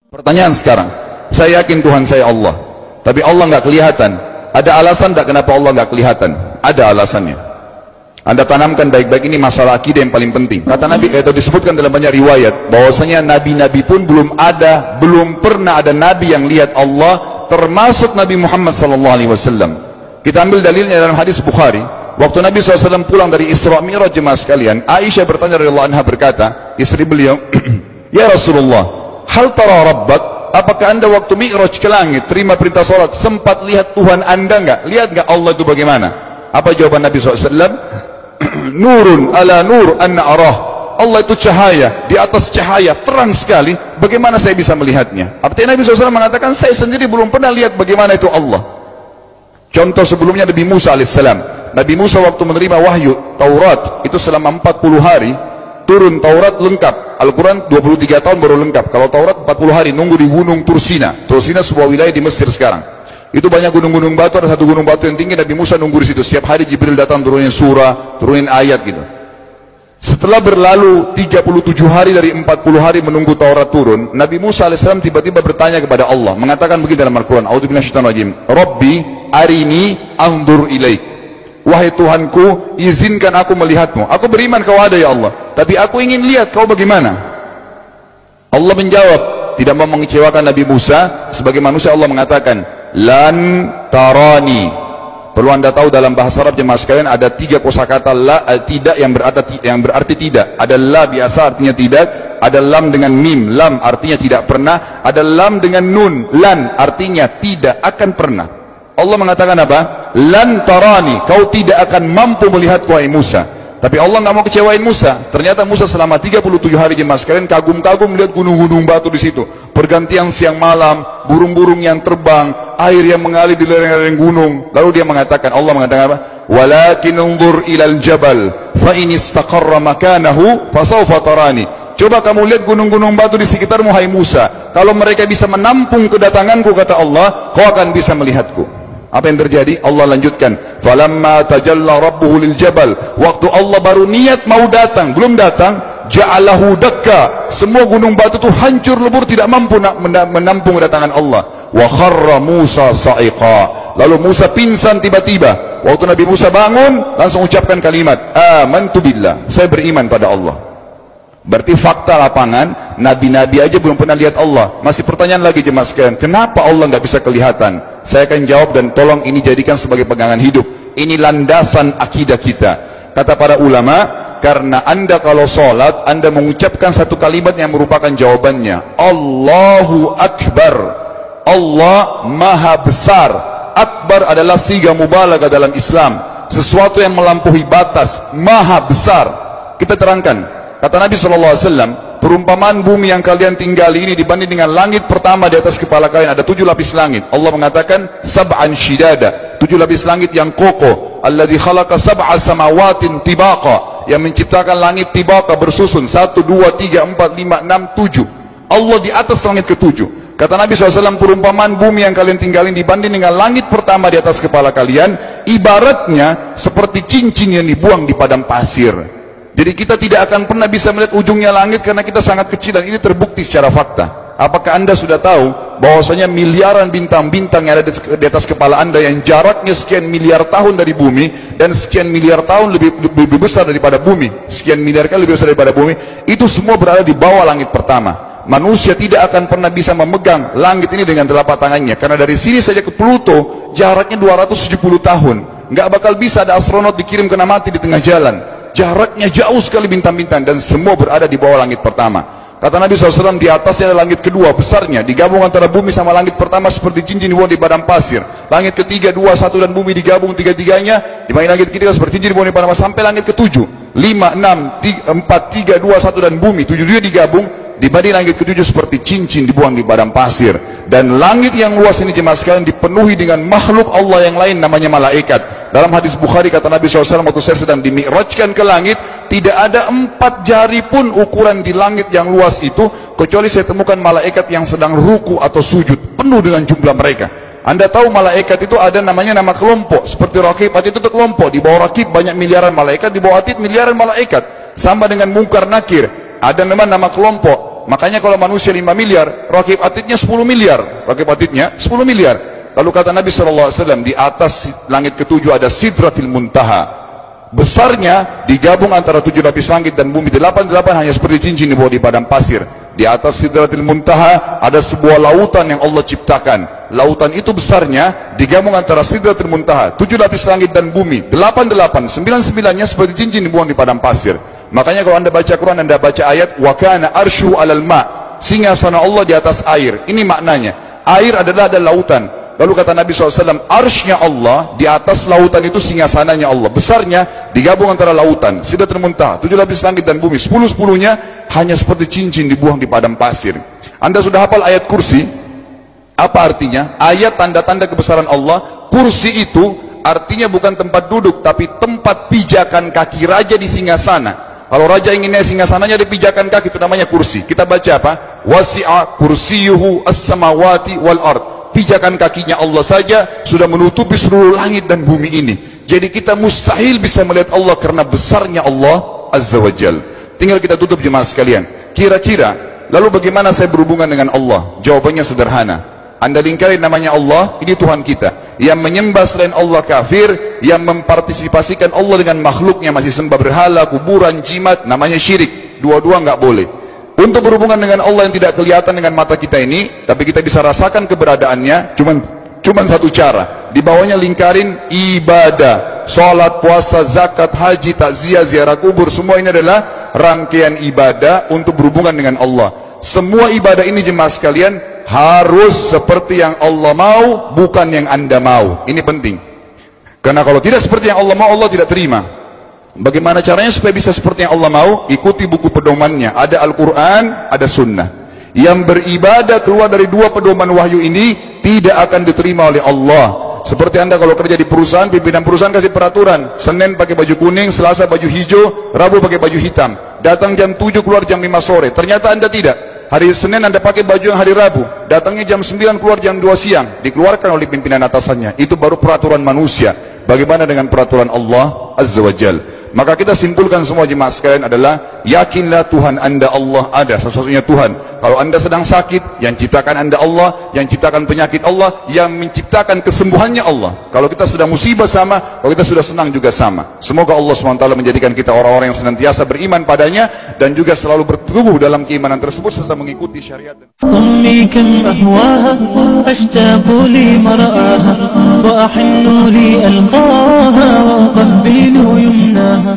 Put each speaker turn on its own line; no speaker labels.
Pertanyaan sekarang, saya yakin Tuhan saya Allah, tapi Allah nggak kelihatan. Ada alasan tak kenapa Allah nggak kelihatan? Ada alasannya. Anda tanamkan baik-baik, ini masalah akidah yang paling penting. Kata Nabi, itu disebutkan dalam banyak riwayat, bahwasanya nabi-nabi pun belum pernah ada nabi yang lihat Allah, termasuk Nabi Muhammad SAW. Kita ambil dalilnya dalam hadis Bukhari. Waktu Nabi SAW pulang dari Isra Mi'raj, jemaah sekalian, Aisyah bertanya radhiyallahu anha, berkata, istri beliau, ya Rasulullah, hal tara rabbak, apakah anda waktu Mi'raj ke langit, terima perintah sholat, sempat lihat Tuhan anda enggak? Lihat enggak Allah itu bagaimana? Apa jawaban Nabi SAW? Nurun ala nur anna arah. Allah itu cahaya, di atas cahaya, terang sekali, bagaimana saya bisa melihatnya? Artinya Nabi SAW mengatakan, saya sendiri belum pernah lihat bagaimana itu Allah. Contoh sebelumnya Nabi Musa alaihissalam. Nabi Musa waktu menerima wahyu Taurat, itu selama 40 hari, turun Taurat lengkap. Al-Quran 23 tahun baru lengkap. Kalau Taurat 40 hari, nunggu di gunung Tursina. Tursina sebuah wilayah di Mesir sekarang. Itu banyak gunung-gunung batu, ada satu gunung batu yang tinggi, Nabi Musa nunggu di situ. Setiap hari Jibril datang turunin surah, turunin ayat gitu. Setelah berlalu 37 hari dari 40 hari menunggu Taurat turun, Nabi Musa alaihissalam tiba-tiba bertanya kepada Allah, mengatakan begini dalam Al-Quran, A'udzubillahi minasyaitonir rajim, Rabbi arini anzur ilaik. Wahai Tuhanku, izinkan aku melihatmu. Aku beriman kau ada ya Allah, tapi aku ingin lihat kau bagaimana. Allah menjawab, tidak mau mengecewakan Nabi Musa. Sebagai manusia Allah mengatakan, lan tarani. Perlu anda tahu dalam bahasa Arab jemaah sekalian, ada 3 kosakata la, tidak yang berarti tidak. Ada la biasa artinya tidak, ada lam dengan mim, lam artinya tidak pernah, ada lam dengan nun, lan artinya tidak akan pernah. Allah mengatakan apa? Lan tarani, kau tidak akan mampu melihatku wahai Musa. Tapi Allah nggak mau kecewain Musa. Ternyata Musa selama 37 hari jemaah sekalian kagum-kagum melihat gunung-gunung batu di situ. Pergantian siang malam, burung-burung yang terbang, air yang mengalir di lereng-lereng gunung. Lalu dia mengatakan, Allah mengatakan apa? Walakin unzur ilal jabal, fa in istaqarra makanahu fasawfa tarani. Coba kamu lihat gunung-gunung batu di sekitarmu hai Musa. Kalau mereka bisa menampung kedatanganku, kata Allah, kau akan bisa melihatku. Apa yang terjadi? Allah lanjutkan, falamma tajalla rabbuhu lil jabal, waktu Allah baru niat mau datang, belum datang, ja'alahu dakka, semua gunung batu itu hancur lebur, tidak mampu menampung kedatangan Allah. Wa kharra Musa sa'iqa, lalu Musa pingsan tiba-tiba. Waktu Nabi Musa bangun, langsung ucapkan kalimat, amantu billah, saya beriman pada Allah. Berarti fakta lapangan, nabi-nabi aja belum pernah lihat Allah. Masih pertanyaan lagi jemaah sekalian, kenapa Allah nggak bisa kelihatan? Saya akan jawab, dan tolong ini jadikan sebagai pegangan hidup. Ini landasan akidah kita. Kata para ulama, karena anda kalau sholat, anda mengucapkan satu kalimat yang merupakan jawabannya, Allahu Akbar, Allah Maha Besar. Akbar adalah siga mubalaghah dalam Islam, sesuatu yang melampaui batas, Maha Besar. Kita terangkan, kata Nabi SAW, perumpamaan bumi yang kalian tinggali ini dibanding dengan langit pertama di atas kepala kalian, ada 7 lapis langit. Allah mengatakan, sab'an shidada, 7 lapis langit yang kokoh. Alladzi khalaqa sab'a samawatin tibaqa, yang menciptakan langit tibaqa bersusun, 1, 2, 3, 4, 5, 6, 7. Allah di atas langit ke-7. Kata Nabi SAW, perumpamaan bumi yang kalian tinggalin dibanding dengan langit pertama di atas kepala kalian, ibaratnya seperti cincin yang dibuang di padang pasir. Jadi kita tidak akan pernah bisa melihat ujungnya langit karena kita sangat kecil, dan ini terbukti secara fakta. Apakah anda sudah tahu bahwasanya miliaran bintang-bintang yang ada di atas kepala anda yang jaraknya sekian miliar tahun dari bumi, dan sekian miliar tahun lebih besar daripada bumi, sekian miliar kali lebih besar daripada bumi, itu semua berada di bawah langit pertama. Manusia tidak akan pernah bisa memegang langit ini dengan telapak tangannya, karena dari sini saja ke Pluto jaraknya 270 tahun. Nggak bakal bisa ada astronot dikirim kena mati di tengah jalan. Jaraknya jauh sekali bintang-bintang, dan semua berada di bawah langit pertama. Kata Nabi SAW, di atasnya ada langit kedua besarnya, digabung antara bumi sama langit pertama seperti cincin dibuang di padang pasir. Langit ketiga, 2, 1 dan bumi digabung tiga-tiganya, di mana langit ketiga seperti cincin dibuang di padang pasir, sampai langit ke-7, 5, 6, 4, 3, 2, 1 dan bumi 7 juga digabung, dibanding langit ke-7 seperti cincin dibuang di padang pasir. Dan langit yang luas ini jemaah sekalian dipenuhi dengan makhluk Allah yang lain namanya malaikat. Dalam hadis Bukhari kata Nabi SAW, waktu saya sedang dimi'rajkan ke langit, tidak ada 4 jari pun ukuran di langit yang luas itu, kecuali saya temukan malaikat yang sedang ruku atau sujud, penuh dengan jumlah mereka. Anda tahu malaikat itu ada namanya nama kelompok, seperti Raqib, Atid itu kelompok. Di bawah Raqib banyak miliaran malaikat, di bawah Atid miliaran malaikat. Sama dengan Munkar Nakir, ada memang nama kelompok. Makanya kalau manusia 5 miliar, rakib atidnya 10 miliar. Rakib atidnya 10 miliar. Lalu kata Nabi SAW, di atas langit ketujuh ada Sidratil Muntaha. Besarnya digabung antara 7 lapis langit dan bumi. 8 hanya seperti cincin di bawah di padang pasir. Di atas Sidratil Muntaha ada sebuah lautan yang Allah ciptakan. Lautan itu besarnya digabung antara Sidratil Muntaha, 7 lapis langit dan bumi. 9 9-nya seperti cincin dibuang di padang pasir. Makanya kalau anda baca Quran, anda baca ayat wa kana arsyu 'alal ma', singgasana Allah di atas air. Ini maknanya, air adalah ada lautan. Lalu kata Nabi SAW, arsy-nya Allah di atas lautan itu singgasananya Allah. Besarnya digabung antara lautan, Sidratul Muntaha, 7 lapis langit dan bumi. 10-10-nya hanya seperti cincin dibuang di padang pasir. Anda sudah hafal ayat kursi? Apa artinya? Ayat tanda-tanda kebesaran Allah. Kursi itu artinya bukan tempat duduk, tapi tempat pijakan kaki raja di singgasana. Kalau raja inginnya singgasananya dipijakan kaki, itu namanya kursi. Kita baca apa? Wasi'a kursiyuhu as-samawati wal ard. Pijakan kakinya Allah saja sudah menutupi seluruh langit dan bumi ini. Jadi kita mustahil bisa melihat Allah karena besarnya Allah Azza wa Jal. Tinggal kita tutup jemaah sekalian. Kira-kira, lalu bagaimana saya berhubungan dengan Allah? Jawabannya sederhana. Anda lingkari namanya Allah, ini Tuhan kita. Yang menyembah selain Allah kafir, yang mempartisipasikan Allah dengan makhluknya, masih sembah berhala, kuburan, jimat, namanya syirik. Dua-dua nggak boleh. Untuk berhubungan dengan Allah yang tidak kelihatan dengan mata kita ini, tapi kita bisa rasakan keberadaannya, cuman satu cara. Di bawahnya lingkarin ibadah, sholat, puasa, zakat, haji, takziah, ziarah kubur, semua ini adalah rangkaian ibadah untuk berhubungan dengan Allah. Semua ibadah ini jemaah sekalian harus seperti yang Allah mau, bukan yang Anda mau. Ini penting. Karena kalau tidak seperti yang Allah mau, Allah tidak terima. Bagaimana caranya supaya bisa seperti yang Allah mau? Ikuti buku pedomannya. Ada Al-Quran, ada Sunnah. Yang beribadah keluar dari dua pedoman wahyu ini tidak akan diterima oleh Allah. Seperti Anda kalau kerja di perusahaan, pimpinan perusahaan kasih peraturan, Senin pakai baju kuning, Selasa baju hijau, Rabu pakai baju hitam. Datang jam 7, keluar jam 5 sore. Ternyata Anda tidak. Hari Senin Anda pakai baju yang hari Rabu, datangnya jam 9, keluar jam 2 siang, dikeluarkan oleh pimpinan atasannya. Itu baru peraturan manusia. Bagaimana dengan peraturan Allah Azza wa Jal? Maka kita simpulkan semua jemaah sekalian adalah, yakinlah Tuhan Anda Allah ada, satu-satunya Tuhan. Kalau Anda sedang sakit, yang ciptakan Anda Allah, yang ciptakan penyakit Allah, yang menciptakan kesembuhannya Allah. Kalau kita sedang musibah sama, kalau kita sudah senang juga sama. Semoga Allah SWT menjadikan kita orang-orang yang senantiasa beriman padanya, dan juga selalu berteguh dalam keimanan tersebut serta mengikuti syariat.
أمي كم أهواها أشتاق لمرآها وأحن لألقاها وأقبل يمناها